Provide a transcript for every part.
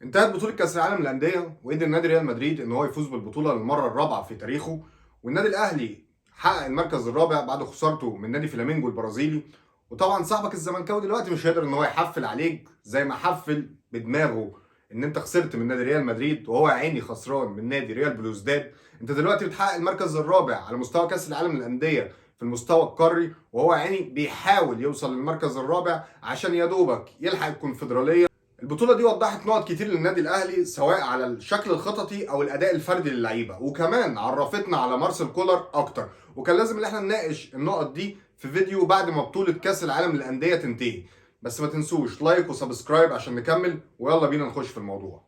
انتهت بطولة كأس العالم للأندية وقدر نادي ريال مدريد إن هو يفوز بالبطولة للمرة الرابعة في تاريخه، والنادي الأهلي حقق المركز الرابع بعد خسارته من نادي فلامينجو البرازيلي. وطبعا صاحبك الزملكاوي دلوقتي مش هيقدر إن هو يحفل عليك زي ما حفل بدماغه إن أنت خسرت من نادي ريال مدريد وهو يا عيني خسران من نادي ريال بلوزداد. أنت دلوقتي بتحقق المركز الرابع على مستوى كأس العالم للأندية في المستوى القاري، وهو يا عيني بيحاول يوصل للمركز الرابع عشان يا دوبك يلحق الكونفدرالية. البطولة دي وضحت نقط كتير للنادي الأهلي سواء على الشكل الخططي أو الأداء الفردي للعيبة، وكمان عرفتنا على مارسيل كولر أكتر، وكان لازم إن احنا نناقش النقط دي في فيديو بعد ما بطولة كأس العالم للأندية تنتهي. بس ما تنسوش لايك وسبسكرايب عشان نكمل، ويلا بينا نخش في الموضوع.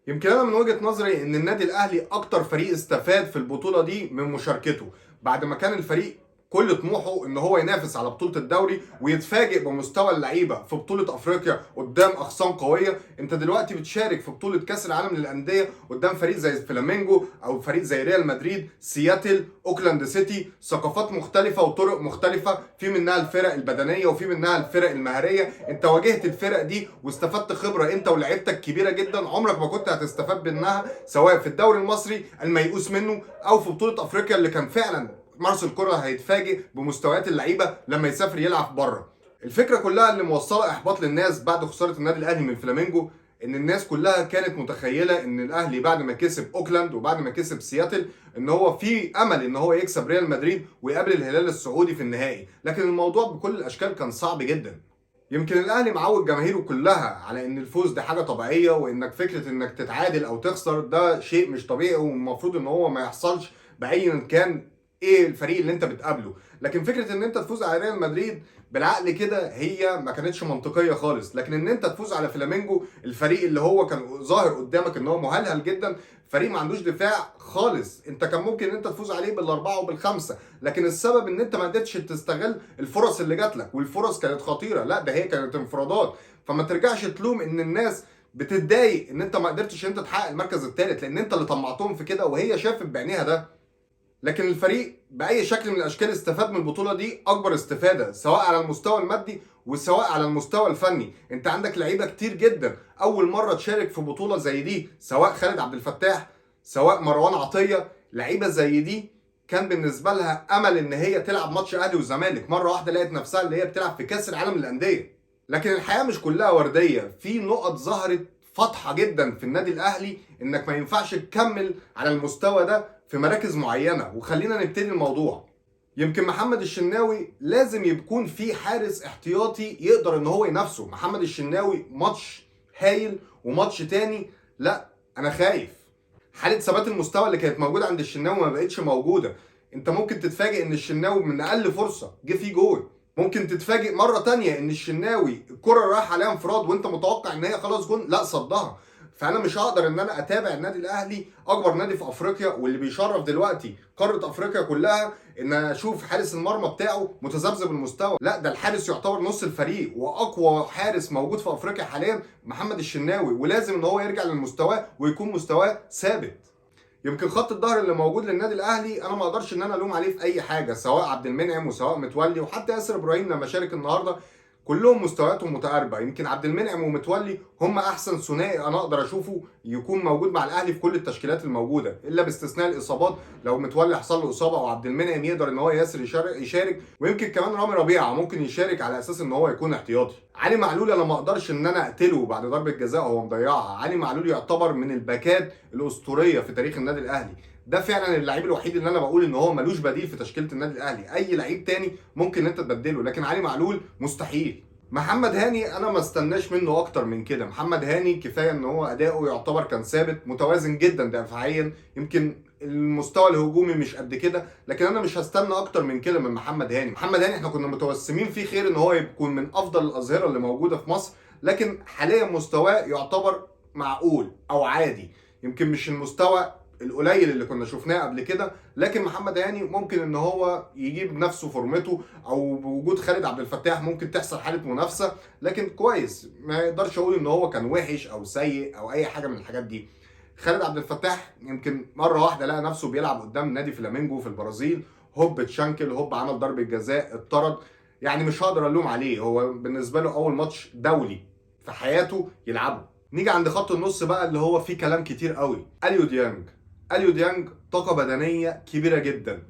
يمكن انا من وجهة نظري ان النادي الاهلي اكتر فريق استفاد في البطولة دي من مشاركته، بعد ما كان الفريق كل طموحه ان هو ينافس على بطولة الدوري ويتفاجئ بمستوى اللعيبة في بطولة افريقيا قدام اخصام قوية. انت دلوقتي بتشارك في بطولة كاس العالم للاندية قدام فريق زي فلامينجو او فريق زي ريال مدريد، سياتل، اوكلاند سيتي، ثقافات مختلفة وطرق مختلفة، في منها الفرق البدنية وفي منها الفرق المهارية. انت واجهت الفرق دي واستفدت خبرة انت ولاعيبتك كبيرة جدا عمرك ما كنت هتستفاد منها سواء في الدوري المصري الميؤوس منه او في بطولة افريقيا اللي كان فعلا مارسيل كولر هيتفاجئ بمستويات اللعيبه لما يسافر يلعب بره. الفكره كلها اللي موصله احباط للناس بعد خساره النادي الاهلي من فلامينجو ان الناس كلها كانت متخيله ان الاهلي بعد ما كسب اوكلاند وبعد ما كسب سياتل ان هو في امل ان هو يكسب ريال مدريد ويقابل الهلال السعودي في النهائي، لكن الموضوع بكل الاشكال كان صعب جدا. يمكن الاهلي معود جماهيره كلها على ان الفوز ده حاجه طبيعيه، وانك فكره انك تتعادل او تخسر ده شيء مش طبيعي والمفروض ان هو ما يحصلش بايا كان ايه الفريق اللي انت بتقابله. لكن فكره ان انت تفوز على ريال مدريد بالعقل كده هي ما كانتش منطقيه خالص، لكن ان انت تفوز على فلامينجو الفريق اللي هو كان ظاهر قدامك ان هو مهلهل جدا، فريق ما عندوش دفاع خالص، انت كان ممكن ان انت تفوز عليه بالاربعه وبالخمسه، لكن السبب ان انت ما قدرتش تستغل الفرص اللي جات لك، والفرص كانت خطيره، لا ده هي كانت انفرادات. فما ترجعش تلوم ان الناس بتتضايق ان انت ما قدرتش انت تحقق المركز الثالث، لان انت اللي طمعتهم في كده وهي شافت بعينيها ده. لكن الفريق باي شكل من الاشكال استفاد من البطوله دي اكبر استفاده سواء على المستوى المادي وسواء على المستوى الفني. انت عندك لعيبه كتير جدا اول مره تشارك في بطوله زي دي، سواء خالد عبد الفتاح سواء مروان عطيه، لعيبه زي دي كان بالنسبه لها امل ان هي تلعب ماتش اهلي والزمالك، مره واحده لقيت نفسها اللي هي بتلعب في كاس العالم للانديه. لكن الحياه مش كلها ورديه، في نقط ظهرت واضحه جدا في النادي الاهلي انك ما ينفعش تكمل على المستوى ده في مراكز معينه. وخلينا نبتدي الموضوع. يمكن محمد الشناوي لازم يكون في حارس احتياطي يقدر ان هو ينافسه. محمد الشناوي ماتش هايل وماتش تاني لا انا خايف. حاله ثبات المستوى اللي كانت موجوده عند الشناوي ما بقتش موجوده. انت ممكن تتفاجئ ان الشناوي من اقل فرصه جه فيه جول، ممكن تتفاجئ مره تانية ان الشناوي الكره رايحه عليها انفراد وانت متوقع ان هي خلاص جون لا صدها. فانا مش هقدر ان انا اتابع النادي الاهلي اكبر نادي في افريقيا واللي بيشرف دلوقتي قاره افريقيا كلها ان اشوف حارس المرمى بتاعه متذبذب المستوى. لا ده الحارس يعتبر نص الفريق واقوى حارس موجود في افريقيا حاليا محمد الشناوي، ولازم ان هو يرجع للمستوى ويكون مستواه ثابت. يمكن خط الظهر اللي موجود للنادي الاهلي انا ما اقدرش ان انا الوم عليه في اي حاجه، سواء عبد المنعم وسواء متولي وحتى ياسر ابراهيم لما شارك النهارده كلهم مستوياتهم متقاربه. يمكن عبد المنعم ومتولي هم احسن ثنائي انا اقدر اشوفه يكون موجود مع الاهلي في كل التشكيلات الموجوده الا باستثناء الاصابات، لو متولي حصل له اصابه او عبد المنعم يقدر ان هو ياسر يشارك، ويمكن كمان رامي ربيعه ممكن يشارك على اساس ان هو يكون احتياطي. علي معلول انا ما اقدرش ان انا اقتله بعد ضربه جزاء هو مضيعها. علي معلول يعتبر من الباكات الاسطوريه في تاريخ النادي الاهلي، ده فعلا اللعيب الوحيد اللي انا بقول ان هو ملوش بديل في تشكيله النادي الاهلي. اي لعيب تاني ممكن انت تبدله لكن علي معلول مستحيل. محمد هاني انا ما استناش منه اكتر من كده. محمد هاني كفايه ان هو اداؤه يعتبر كان ثابت متوازن جدا دفاعيا، يمكن المستوى الهجومي مش قد كده، لكن انا مش هستنى اكتر من كده من محمد هاني. محمد هاني احنا كنا متوسمين فيه خير ان هو يكون من افضل الاظهره اللي موجوده في مصر، لكن حاليا مستواه يعتبر معقول او عادي، يمكن مش المستوى القليل اللي كنا شفناه قبل كده، لكن محمد هاني ممكن ان هو يجيب نفسه فورمته، او بوجود خالد عبد الفتاح ممكن تحصل حاله منافسه، لكن كويس ما يقدرش اقول ان هو كان وحش او سيء او اي حاجه من الحاجات دي. خالد عبد الفتاح يمكن مره واحده لقى نفسه بيلعب قدام نادي فلامينجو في البرازيل، هوب اتشنكل، هوب عمل ضربه جزاء اتطرد. يعني مش هقدر الوم عليه، هو بالنسبه له اول ماتش دولي في حياته يلعبه. نيجي عند خط النص بقى اللي هو فيه كلام كتير قوي. اليو ديانج. اليو ديانج طاقه بدنيه كبيره جدا،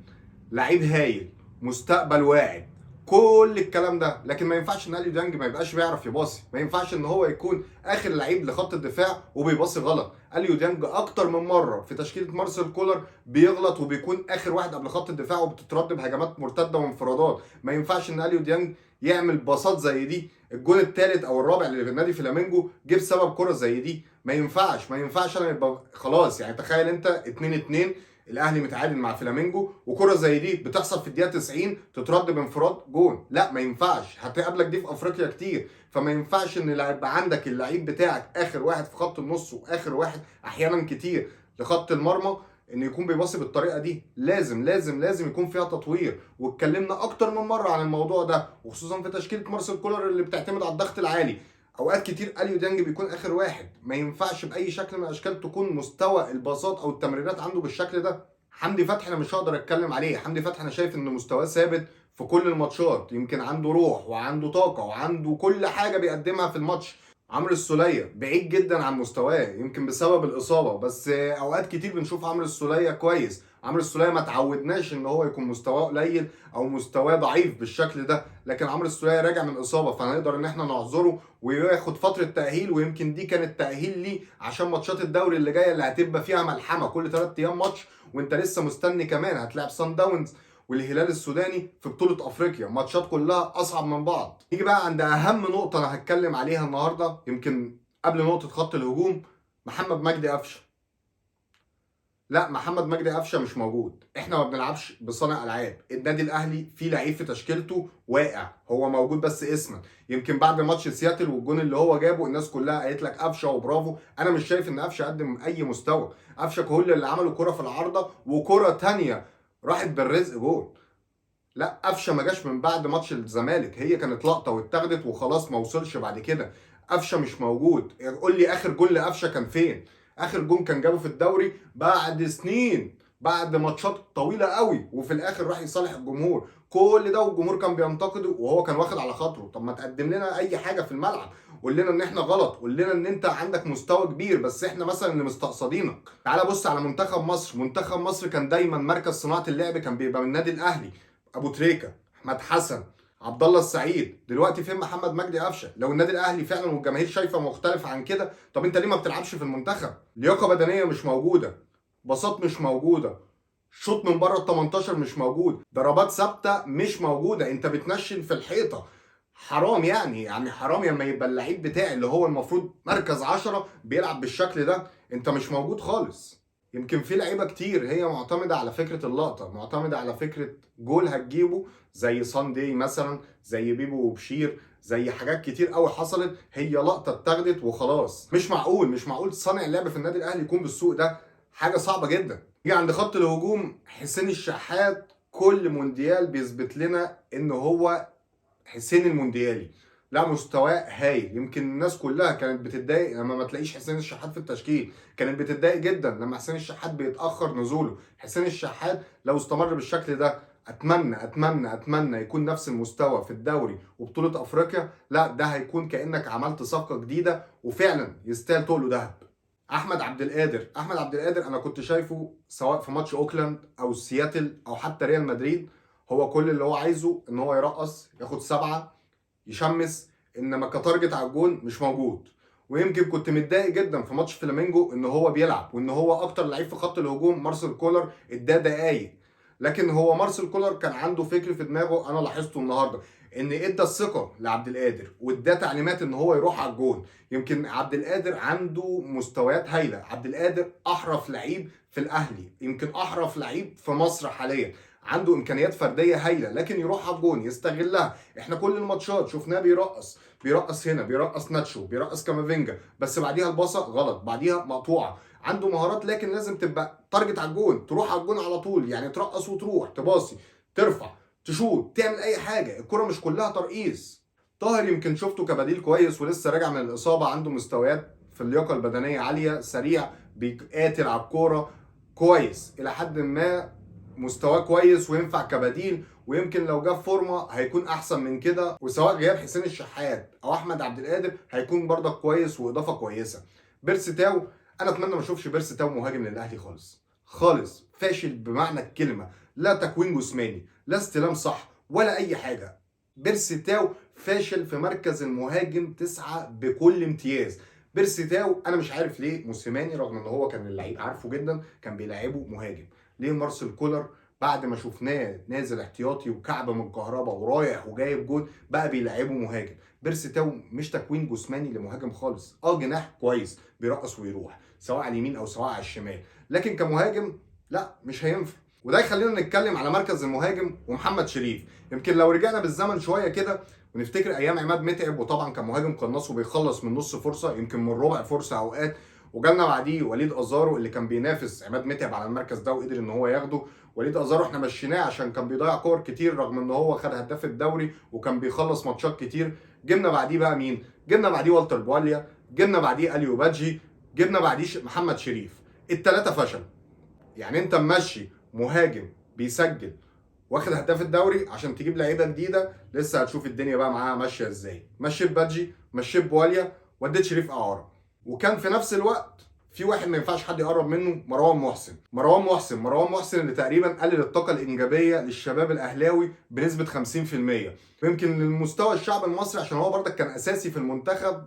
لعيب هايل، مستقبل واعد، كل الكلام ده، لكن ما ينفعش ان اليو ديانج ما يبقاش بيعرف يباصي، ما ينفعش ان هو يكون اخر لعيب لخط الدفاع وبيباصي غلط. اليو ديانج اكتر من مره في تشكيله مارسيل كولر بيغلط وبيكون اخر واحد قبل خط الدفاع وبتترد بهجمات مرتده وانفرادات. ما ينفعش ان اليو ديانج يعمل باصات زي دي. الجون الثالث او الرابع اللي في نادي فلامينجو جه بسبب كره زي دي. ما ينفعش انا يبقى خلاص، يعني تخيل انت 2-2 الاهلي متعادل مع فلامينجو وكره زي دي بتحصل في الدقيقه 90 تترد بانفراد جون. لا ما ينفعش، هتقابلك دي في افريقيا كتير. فما ينفعش ان يبقى عندك اللعيب بتاعك اخر واحد في خط النص واخر واحد احيانا كتير لخط المرمى ان يكون بيباصي بالطريقه دي. لازم لازم لازم يكون فيها تطوير، واتكلمنا اكتر من مره عن الموضوع ده، وخصوصا في تشكيله مارسيل كولر اللي بتعتمد على الضغط العالي. اوقات كتير اليو ديانج بيكون اخر واحد. ما ينفعش باي شكل من الاشكال تكون مستوى الباصات او التمريرات عنده بالشكل ده. حمدي فتحي انا مش هقدر اتكلم عليه. حمدي فتحي انا شايف ان مستواه ثابت في كل الماتشات، يمكن عنده روح وعنده طاقه وعنده كل حاجه بيقدمها في الماتش. عمرو السوليه بعيد جدا عن مستواه يمكن بسبب الاصابه، بس اوقات كتير بنشوف عمرو السوليه كويس. عمرو السوليه ما تعودناش ان هو يكون مستواه قليل او مستواه ضعيف بالشكل ده، لكن عمرو السوليه راجع من اصابه فنقدر ان احنا نعذره وياخد فتره تاهيل، ويمكن دي كانت تاهيل ليه عشان ماتشات الدوري اللي جايه اللي هتبقى فيها ملحمه كل 3 ايام ماتش، وانت لسه مستني كمان هتلاعب سان داونز والهلال السوداني في بطوله افريقيا، ماتشات كلها اصعب من بعض. نيجي بقى عند اهم نقطه انا هتكلم عليها النهارده يمكن قبل نقطه خط الهجوم. محمد مجدي قفشه. لا، محمد مجدي قفشه مش موجود. احنا ما بنلعبش بصانع العاب. النادي الاهلي فيه لعيب في تشكيلته واقع، هو موجود بس اسما. يمكن بعد ماتش سياتل والجون اللي هو جابه الناس كلها قالت لك قفشه وبرافو. انا مش شايف ان قفشه قدم اي مستوى. قفشه كل اللي عمله كرة في العارضه وكرة تانية راحت بالرزق جول. لا، قفشه ما جاش من بعد ماتش الزمالك، هي كانت لقطه واتاخدت وخلاص، ما وصلش بعد كده. قفشه مش موجود. قول لي اخر جول لقفشه كان فين؟ اخر جون كان جابه في الدوري بعد سنين، بعد ماتشات طويله قوي، وفي الاخر راح يصالح الجمهور. كل ده والجمهور كان بينتقده وهو كان واخد على خاطره. طب ما تقدم لنا اي حاجه في الملعب، قول لنا ان احنا غلط، قول لنا ان انت عندك مستوى كبير بس احنا مثلا اللي مستقصدينك. تعال بص على منتخب مصر. منتخب مصر كان دايما مركز صناعه اللعب كان بيبقى من النادي الاهلي. ابو تريكه، احمد حسن، عبد الله السعيد. دلوقتي فين محمد مجدي قفشه؟ لو النادي الاهلي فعلا والجماهير شايفه مختلف عن كده، طب انت ليه ما بتلعبش في المنتخب؟ لياقه بدنيه مش موجوده، باصات مش موجوده، شوط من بره ال 18 مش موجود، ضربات ثابته مش موجوده، انت بتنشن في الحيطه. حرام يعني حرام لما يبقى اللعيب بتاعي اللي هو المفروض مركز 10 بيلعب بالشكل ده. انت مش موجود خالص. يمكن في لعيبه كتير هي معتمده على فكره اللقطه، معتمده على فكره جول هتجيبه، زي ساندي مثلا، زي بيبو وبشير، زي حاجات كتير قوي حصلت هي لقطه اتاخدت وخلاص. مش معقول صانع اللعب في النادي الاهلي يكون بالسوء ده، حاجه صعبه جدا. يجي عند خط الهجوم حسين الشحات، كل مونديال بيثبت لنا ان هو حسين المونديالي. لا، مستواه هايل. يمكن الناس كلها كانت بتتضايق لما ما تلاقيش حسين الشحات في التشكيل، كانت بتتضايق جدا لما حسين الشحات بيتاخر نزوله. حسين الشحات لو استمر بالشكل ده اتمنى يكون نفس المستوى في الدوري وبطوله افريقيا. لا، ده هيكون كانك عملت صفقه جديده وفعلا يستاهل تقول له ذهب. احمد عبد القادر انا كنت شايفه سواء في ماتش اوكلاند او سياتل او حتى ريال مدريد، هو كل اللي هو عايزه ان هو يرقص ياخد 7 يشمس، انما كتارجت على الجون مش موجود. ويمكن كنت متضايق جدا في ماتش فلامينجو ان هو بيلعب وان هو اكتر لعيب في خط الهجوم مارسيل كولر اداه دقايق، لكن هو مارسيل كولر كان عنده فكر في دماغه انا لاحظته النهارده، ان ادى الثقه لعبد القادر واداه تعليمات ان هو يروح على الجون. يمكن عبد القادر عنده مستويات هايله. عبد القادر احرف لعيب في الاهلي، يمكن احرف لعيب في مصر حاليا، عنده امكانيات فرديه هايله، لكن يروح على الجون يستغلها. احنا كل الماتشات شفناه بيرقص هنا، بيرقص ناتشو، بيرقص كامافينجا، بس بعديها الباصه غلط، بعديها مقطوعه. عنده مهارات لكن لازم تبقى تارجت على الجون، تروح على الجون على طول، يعني ترقص وتروح تباصي ترفع تشوط تعمل اي حاجه، الكره مش كلها ترقيص. طاهر يمكن شفته كبديل كويس ولسه راجع من الاصابه، عنده مستويات في اللياقه البدنيه عاليه، سريع، بيقاتل على الكوره كويس الى حد ما، مستواه كويس وينفع كبديل ويمكن لو جاب فورمه هيكون احسن من كده، وسواء غياب حسين الشحات او احمد عبد القادر هيكون برضك كويس واضافه كويسه. بيرسي تاو، انا اتمنى ما اشوفش بيرسي تاو مهاجم للاهلي خالص خالص، فاشل بمعنى الكلمه، لا تكوين جسماني، لا استلام صح، ولا اي حاجه. بيرسي تاو فاشل في مركز المهاجم 9 بكل امتياز. بيرسي تاو انا مش عارف ليه موسيماني رغم ان هو كان اللعيب عارفه جدا كان بيلعبه مهاجم، ليه مارسيل كولر بعد ما شفناه نازل احتياطي وكعب من الكهرباء ورايح وجايب جول بقى بيلعبه مهاجم؟ بيرسي تاو مش تكوين جسماني لمهاجم خالص، جناح كويس بيرقص ويروح سواء على اليمين او سواء على الشمال، لكن كمهاجم لا مش هينفع. وده يخلينا نتكلم على مركز المهاجم ومحمد شريف. يمكن لو رجعنا بالزمن شويه كده ونفتكر ايام عماد متعب، وطبعا كان مهاجم قناص وبيخلص من نص فرصه يمكن من ربع فرصه اوقات، وجالنا بعديه وليد ازارو اللي كان بينافس عماد متعب على المركز ده وقدر ان هو ياخده. وليد ازارو احنا مشيناه عشان كان بيضيع كور كتير رغم ان هو خد هداف الدوري وكان بيخلص ماتشات كتير. جبنا بعديه بقى مين؟ جبنا بعديه والتر بواليا، جبنا بعديه اليو بادجي، جبنا بعديه محمد شريف. الثلاثه فشل. يعني انت ممشي مهاجم بيسجل واخد هداف الدوري عشان تجيب لعيبه جديده، لسه هتشوف الدنيا بقى معاها ماشيه ازاي. مشيت بادجي، مشيت بواليا، وديت شريف اعاره، وكان في نفس الوقت في واحد ما ينفعش حد يقرب منه، مروان محسن اللي تقريبا قلل الطاقه الانجابيه للشباب الاهلاوي بنسبه 50%، ويمكن للمستوى الشعب المصري عشان هو برضك كان اساسي في المنتخب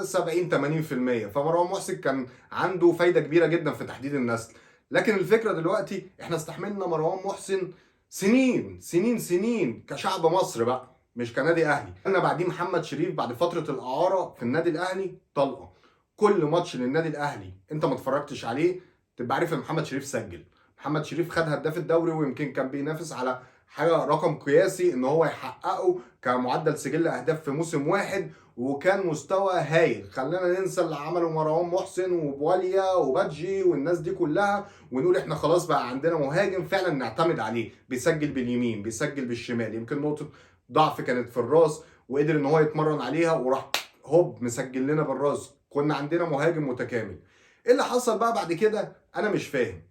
70 80%، فمروان محسن كان عنده فايده كبيره جدا في تحديد النسل. لكن الفكره دلوقتي احنا استحملنا مروان محسن سنين سنين سنين كشعب مصر بقى مش كنادي اهلي. انا بعديه محمد شريف بعد فتره الاعاره في النادي الاهلي طلقه. كل ماتش للنادي الاهلي انت ما اتفرجتش عليه تبقى عارف ان محمد شريف سجل. محمد شريف خد هداف الدوري ويمكن كان بينافس على حاجه رقم قياسي ان هو يحققه كمعدل سجل اهداف في موسم واحد، وكان مستوى هايل. خلينا ننسى اللي عمله مروان محسن وبواليا وبادجي والناس دي كلها ونقول احنا خلاص بقى عندنا مهاجم فعلا نعتمد عليه، بيسجل باليمين بيسجل بالشمال. يمكن نقطه ضعف كانت في الراس وقدر ان هو يتمرن عليها وراح هوب مسجل لنا بالراس، كنا عندنا مهاجم متكامل. ايه اللي حصل بقى بعد كده؟ انا مش فاهم.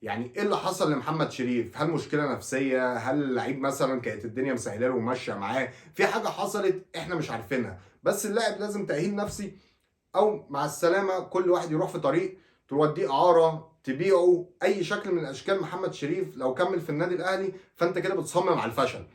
يعني ايه اللي حصل لمحمد شريف؟ هل مشكله نفسيه؟ هل اللعيب مثلا كانت الدنيا مسهله له وماشيه معاه؟ في حاجه حصلت احنا مش عارفينها، بس اللاعب لازم تاهيل نفسي او مع السلامه، كل واحد يروح في طريق، توديه اعاره، تبيعه، اي شكل من اشكال. محمد شريف لو كمل في النادي الاهلي فانت كده بتصمم على الفشل.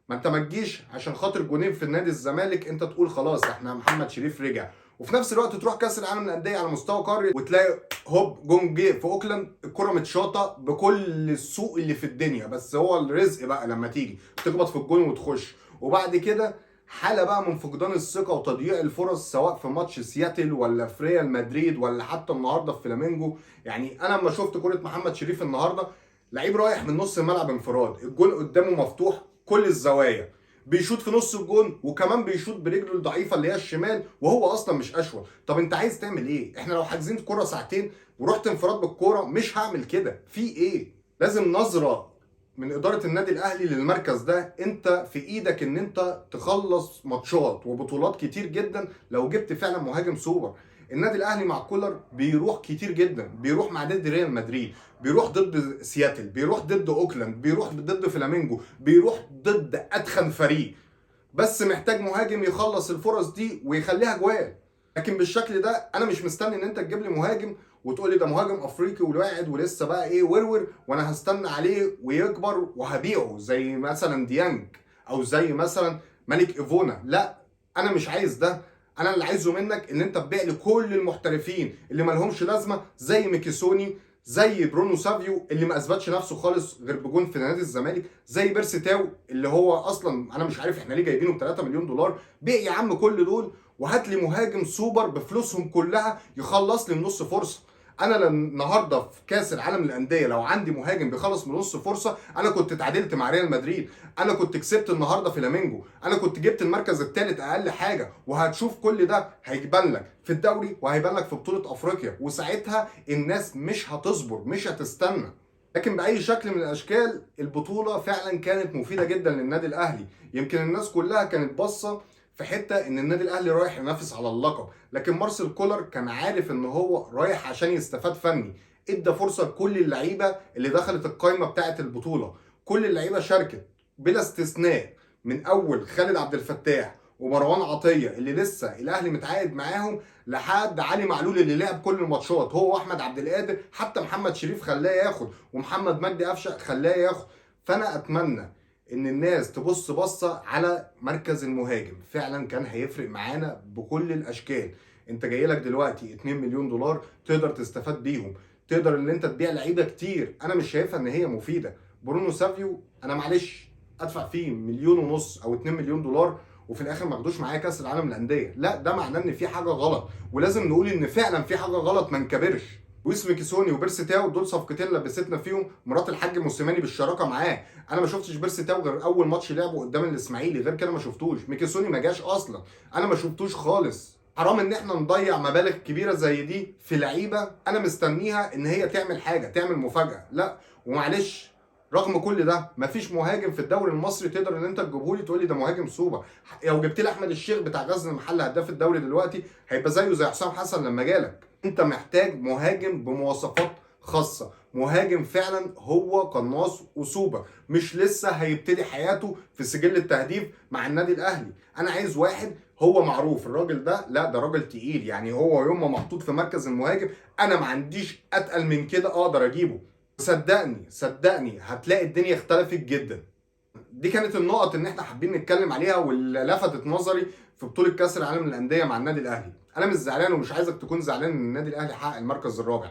ما انت ما تجيش عشان خاطر جونين في النادي الزمالك انت تقول خلاص احنا محمد شريف رجع، وفي نفس الوقت تروح كاس العالم للانديه على مستوى قاري وتلاقي هوب جون جه في اوكلاند الكره متشاطه بكل السوق اللي في الدنيا، بس هو الرزق بقى لما تيجي تخبط في الجون وتخش. وبعد كده حاله بقى من فقدان الثقه وتضييع الفرص سواء في ماتش سياتل ولا في ريال مدريد ولا حتى النهارده في فلامينجو. يعني انا لما شفت كره محمد شريف النهارده، لعيب رايح من نص الملعب انفراد، الجون قدامه مفتوح كل الزوايا، بيشوط في نص الجون وكمان بيشوط برجله الضعيفه اللي هي الشمال وهو اصلا مش اشول. طب انت عايز تعمل ايه؟ احنا لو حاجزين كوره ساعتين ورحت انفراد بالكوره مش هعمل كده. في ايه؟ لازم نظره من اداره النادي الاهلي للمركز ده. انت في ايدك ان انت تخلص ماتشات وبطولات كتير جدا لو جبت فعلا مهاجم سوبر. النادي الاهلي مع كولر بيروح كتير جدا، بيروح مع نادي ريال مدريد، بيروح ضد سياتل، بيروح ضد اوكلاند، بيروح ضد فلامينجو، بيروح ضد اتخن فريق، بس محتاج مهاجم يخلص الفرص دي ويخليها جوال. لكن بالشكل ده انا مش مستني ان انت تجيب لي مهاجم وتقول لي ده مهاجم افريقي والواعد ولسه بقى ايه ورور وانا هستنى عليه ويكبر وهبيعه زي مثلا ديانج او زي مثلا ملك ايفونا. لا انا مش عايز ده. انا اللي عايزه منك ان انت تبيع لي كل المحترفين اللي ما لهمش لازمه زي ميكيسوني، زي برونو سافيو اللي ما اثبتش نفسه خالص غير بجون في نادي الزمالك، زي بيرسي تاو اللي هو اصلا انا مش عارف احنا ليه جايبينه ب 3 مليون دولار. بيع يا عم كل دول وهات لي مهاجم سوبر بفلوسهم كلها يخلص لي من نص فرصه. انا النهارده في كاس العالم للانديه لو عندي مهاجم بيخلص من نص فرصه انا كنت اتعادلت مع ريال مدريد، انا كنت كسبت النهارده فلامينجو، انا كنت جبت المركز الثالث اقل حاجه. وهتشوف كل ده هيبان لك في الدوري وهيبان لك في بطوله افريقيا، وساعتها الناس مش هتصبر مش هتستنى. لكن باي شكل من الاشكال البطوله فعلا كانت مفيده جدا للنادي الاهلي. يمكن الناس كلها كانت باصه في حته ان النادي الاهلي رايح ينافس على اللقب، لكن مارسيل كولر كان عارف ان هو رايح عشان يستفاد فني. ادى فرصه لكل اللعيبه اللي دخلت القائمه بتاعه البطوله، كل اللعيبه شاركت بلا استثناء، من اول خالد عبد الفتاح ومروان عطيه اللي لسه الاهلي متعاقد معاهم، لحد علي معلول اللي لعب كل الماتشات هو واحمد عبد القادر، حتى محمد شريف خلاه ياخد، ومحمد مجدي قفشه خلاه ياخد. فانا اتمنى ان الناس تبص بصه على مركز المهاجم، فعلا كان هيفرق معانا بكل الاشكال. انت جاي لك دلوقتي 2 مليون دولار تقدر تستفاد بيهم، تقدر ان انت تبيع لعيبه كتير انا مش شايفها ان هي مفيده. برونو سافيو انا معلش ادفع فيه 1.5 مليون او 2 مليون دولار وفي الاخر ما اخدوش معايا كاس العالم للانديه، لا ده معناه ان في حاجه غلط، ولازم نقول ان فعلا في حاجه غلط، ما نكبرش. لويس ميكيسوني وبيرسي تاو دول صفقتين لبستنا فيهم مرات الحاج موسيماني بالشراكه معاه. انا ما شفتش بيرسي تاو غير اول ماتش لعبه قدام الاسماعيلي، غير كده ما شفتوش. ميكيسوني ما جاش اصلا، انا ما شفتوش خالص. حرام ان احنا نضيع مبالغ كبيره زي دي في لعيبه انا مستنيها ان هي تعمل حاجه، تعمل مفاجاه. لا ومعلش، رغم كل ده مفيش مهاجم في الدوري المصري تقدر ان انت تجيبه لي تقول لي ده مهاجم سوبر. لو جبت لي احمد الشيخ بتاع غزل المحله هداف الدوري دلوقتي هيبقى زيه زي حسام حسن لما جالك. انت محتاج مهاجم بمواصفات خاصه، مهاجم فعلا هو قناص وسوبر، مش لسه هيبتدي حياته في سجل التهديف مع النادي الاهلي. انا عايز واحد هو معروف الراجل ده، لا ده راجل تقيل، يعني هو يوم ما محطوط في مركز المهاجم انا ما عنديش اتقل من كده اقدر اجيبه. صدقني هتلاقي الدنيا اختلفت جدا. دي كانت النقط اللي احنا حابين نتكلم عليها واللي لفتت نظري في بطولة كأس العالم للأندية مع النادي الأهلي. أنا مش زعلان ومش عايزك تكون زعلان إن النادي الأهلي حقق المركز الرابع.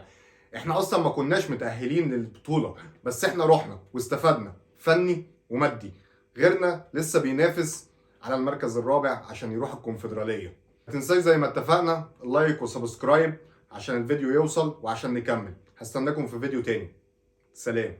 احنا أصلا ما كناش متأهلين للبطولة، بس احنا رحنا واستفدنا فني ومادي. غيرنا لسه بينافس على المركز الرابع عشان يروح الكونفدرالية. ما تنساش زي ما اتفقنا اللايك وسبسكرايب عشان الفيديو يوصل وعشان نكمل. هستناكم في فيديو تاني. سلام.